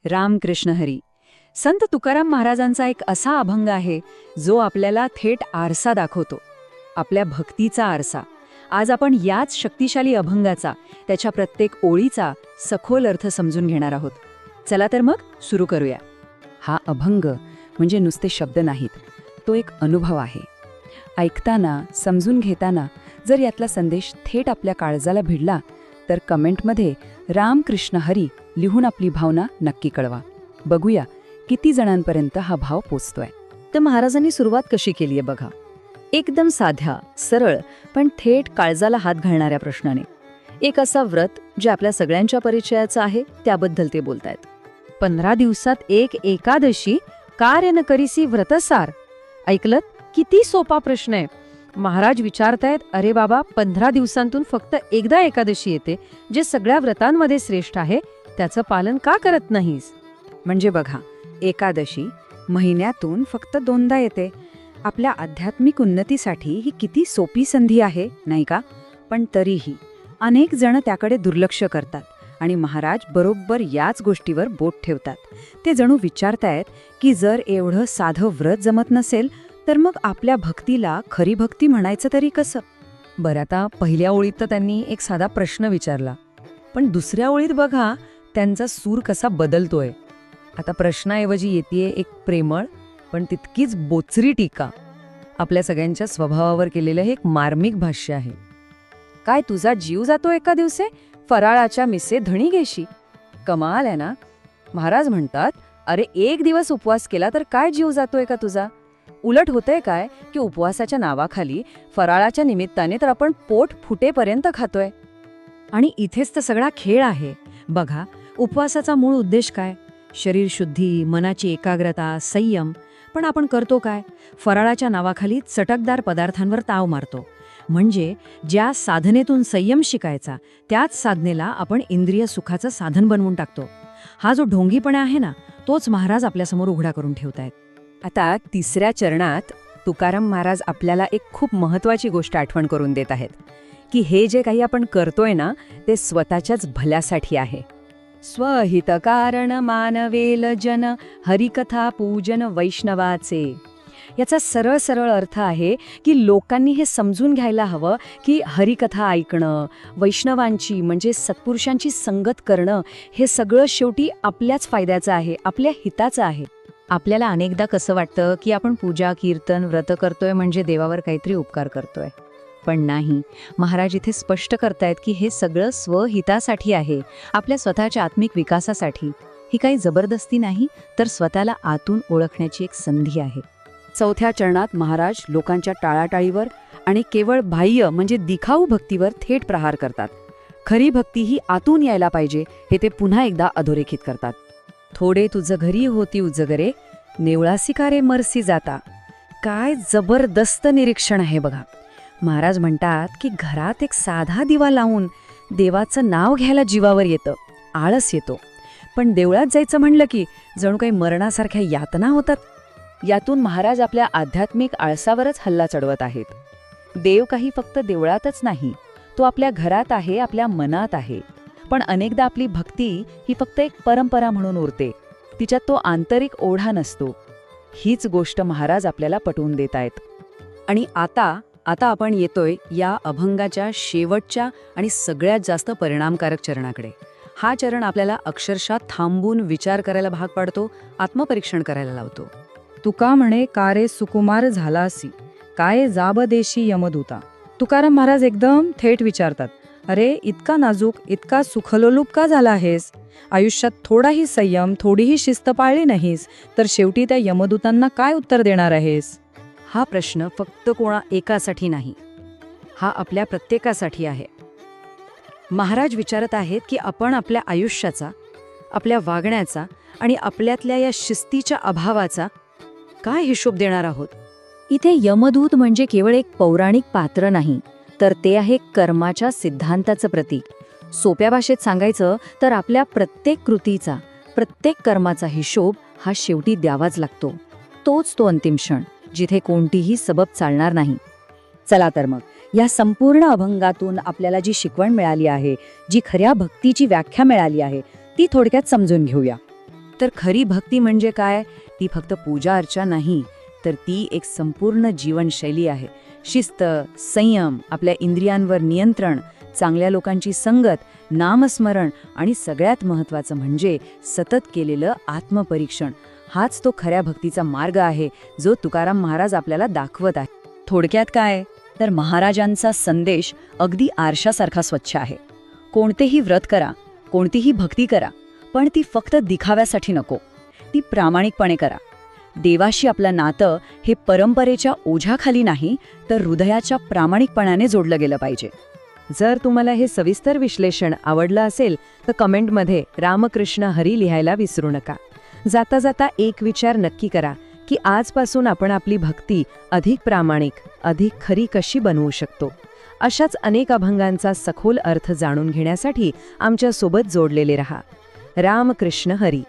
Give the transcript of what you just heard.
रामकृष्ण हरी. संत तुकाराम महाराजांचा एक असा अभंग आहे जो आपल्याला थेट आरसा दाखवतो, आपल्या भक्तीचा आरसा. आज आपण याच शक्तिशाली अभंगाचा, त्याच्या प्रत्येक ओळीचा सखोल अर्थ समजून घेणार आहोत. चला तर मग सुरू करूया. हा अभंग म्हणजे नुसते शब्द नाहीत, तो एक अनुभव आहे. ऐकताना, समजून घेताना जर यातला संदेश थेट आपल्या काळजाला भिडला तर कमेंटमध्ये रामकृष्ण हरी लिहून आपली भावना नक्की कळवा. बघूया किती जणांपर्यंत हा भाव पोचतोय. तर महाराजांनी सुरुवात कशी केली आहे बघा. एकदम साध्या, सरळ पण थेट काळजाला हात घालणाऱ्या प्रश्नाने. एक असा व्रत जे आपल्या सगळ्यांच्या परिचयाचं आहे त्याबद्दल ते बोलतायत. 15 दिवसात एक एकादशी, कार्य न करीसी व्रतसार. ऐकलत? किती सोपा प्रश्न आहे. महाराज विचारतायत, अरे बाबा, 15 दिवसांतून फक्त एकदा एकादशी येते, जे सगळ्या व्रतांमध्ये श्रेष्ठ आहे, त्याचं पालन का करत नाहीस? म्हणजे बघा, एकादशी महिन्यातून फक्त 2दा येते. आपल्या आध्यात्मिक उन्नतीसाठी ही किती सोपी संधी आहे, नाही का? पण तरीही अनेक जण त्याकडे दुर्लक्ष करतात आणि महाराज बरोबर याच गोष्टीवर बोट ठेवतात. ते जणू विचारतायत की जर एवढं साधं व्रत जमत नसेल तर मग आपल्या भक्तीला खरी भक्ती म्हणायचं तरी कसं? बरं, आता पहिल्या ओळीत तर त्यांनी एक साधा प्रश्न विचारला, पण दुसऱ्या ओळीत बघा त्यांचा सूर कसा बदलतोय. आता प्रश्नाऐवजी येतेय एक प्रेमळ पण तितकीच बोचरी टीका. आपल्या सगळ्यांच्या स्वभावावर केलेलं हे एक मार्मिक भाष्य आहे. काय तुझा जीव जातो एका दिवसे, फराळाच्या मिसे धणी घेशी? कमाल आहे ना. महाराज म्हणतात, अरे एक दिवस उपवास केला तर काय जीव जातोय का तुझा? उलट होतंय काय की उपवासाच्या नावाखाली फराळाच्या निमित्ताने तर आपण पोट फुटेपर्यंत खातोय. आणि इथेच तर सगळा खेळ आहे. बघा, उपवासाचा मूळ उद्देश काय? शरीर शुद्धी, मनाची एकाग्रता, संयम. पण आपण करतो काय? फराळाच्या नावाखाली चटकदार पदार्थांवर ताव मारतो. म्हणजे ज्या साधनेतून संयम शिकायचा, त्याच साधनेला आपण इंद्रिय सुखाचं साधन बनवून टाकतो. हा जो ढोंगीपणा आहे ना, तोच महाराज आपल्यासमोर उघडा करून ठेवतायत. आता 3ऱ्या चरणात तुकाराम महाराज आपल्याला एक खूप महत्वाची गोष्ट आठवण करून देत आहेत की हे जे काही आपण करतोय ना, ते स्वतःच्याच भल्यासाठी आहे. स्वहित कारण मानवेल जन, हरिकथा पूजन वैष्णवाचे. याचा सरळ सरळ अर्थ आहे की लोकांनी हे समजून घ्यायला हवं की हरिकथा ऐकणं, वैष्णवांची म्हणजे सत्पुरुषांची संगत करणं, हे सगळं शेवटी आपल्याच फायद्याचं आहे, आपल्या हिताचं आहे. आपल्याला अनेकदा कसं वाटतं की आपण पूजा, कीर्तन, व्रत करतोय म्हणजे देवावर काहीतरी उपकार करतोय. पण नाही, महाराज इथे स्पष्ट करतायत की हे सगळं स्वहितासाठी आहे, आपल्या स्वतःच्या आत्मिक विकासासाठी. ही काही जबरदस्ती नाही, तर स्वतःला आतून ओळखण्याची एक संधी आहे. 4थ्या चरणात महाराज लोकांच्या टाळाटाळीवर आणि केवळ बाह्य म्हणजे दिखाऊ भक्तीवर थेट प्रहार करतात. खरी भक्ती ही आतून यायला पाहिजे, हे ते पुन्हा एकदा अधोरेखित करतात. थोडे तुझ घरी होती उजगरे, नेवळासी का रे मरसी जाता. काय जबरदस्त निरीक्षण आहे बघा. महाराज म्हणतात की घरात एक साधा दिवा लावून देवाचं नाव घ्यायला जीवावर येतं, आळस येतो. पण देवळात जायचं म्हणलं की जणू काही मरणासारख्या यातना होतात. यातून महाराज आपल्या आध्यात्मिक आळसावरच हल्ला चढवत आहेत. देव काही फक्त देवळातच नाही, तो आपल्या घरात आहे, आपल्या मनात आहे. पण अनेकदा आपली भक्ती ही फक्त एक परंपरा म्हणून उरते, तिच्यात तो आंतरिक ओढा नसतो. हीच गोष्ट महाराज आपल्याला पटवून देत आहेत. आणि आता आपण येतोय या अभंगाच्या शेवटच्या आणि सगळ्यात जास्त परिणामकारक चरणाकडे. हा चरण आपल्याला अक्षरशः थांबून विचार करायला भाग पाडतो, आत्मपरीक्षण करायला लावतो. तुका म्हणे कारे सुकुमार झालासी, काय जाब देशी यमदूता. तुकाराम महाराज एकदम थेट विचारतात, अरे इतका नाजूक, इतका सुखलोलूप का झाला आहेस? आयुष्यात थोडाही संयम, थोडीही शिस्त पाळली नाहीस तर शेवटी त्या यमदूतांना काय उत्तर देणार आहेस? हा प्रश्न फक्त कोणा एकासाठी नाही, हा आपल्या प्रत्येकासाठी आहे. महाराज विचारत आहेत की आपण आपल्या आयुष्याचा, आपल्या वागण्याचा आणि आपल्यातल्या या शिस्तीच्या अभावाचा काय हिशोब देणार आहोत? इथे यमदूत म्हणजे केवळ एक पौराणिक पात्र नाही, तर ते आहे कर्माच्या सिद्धांताचं प्रतीक. सोप्या भाषेत सांगायचं तर आपल्या प्रत्येक कृतीचा, प्रत्येक कर्माचा हिशोब हा शेवटी द्यावाच लागतो. तोच तो अंतिम क्षण जिथे कोणतीही सबब चालणार नाही. चला तर मग या संपूर्ण अभंगातून आपल्याला जी शिकवण मिळाली आहे, जी खऱ्या भक्तीची व्याख्या मिळाली आहे, ती थोडक्यात समजून घेऊया. तर खरी भक्ती म्हणजे काय? ती फक्त पूजा अर्चा नाही, तर ती एक संपूर्ण जीवनशैली आहे. शिस्त, संयम, आपल्या इंद्रियांवर नियंत्रण, चांगल्या लोकांची संगत, नामस्मरण आणि सगळ्यात महत्त्वाचं म्हणजे सतत केलेलं आत्मपरीक्षण. हाच तो खऱ्या भक्तीचा मार्ग आहे, जो तुकाराम महाराज आपल्याला दाखवत आहे. थोडक्यात काय तर महाराजांचा संदेश अगदी आरशासारखा स्वच्छ आहे. कोणतेही व्रत करा, कोणतीही भक्ती करा, पण ती फक्त दिखाव्यासाठी नको. ती प्रामाणिकपणे करा. देवाशी आपलं नातं हे परंपरेच्या ओझ्याखाली नाही, तर हृदयाच्या प्रामाणिकपणाने जोडलं गेलं पाहिजे. जर तुम्हाला हे सविस्तर विश्लेषण आवडलं असेल तर कमेंटमध्ये रामकृष्ण हरी लिहायला विसरू नका. जाता जाता एक विचार नक्की करा की आजपासून आपण आपली भक्ती अधिक प्रामाणिक, अधिक खरी कशी बनवू शकतो. अशाच अनेक अभंगांचा सखोल अर्थ जाणून घेण्यासाठी आमच्यासोबत जोडलेले रहा. रामकृष्ण हरी.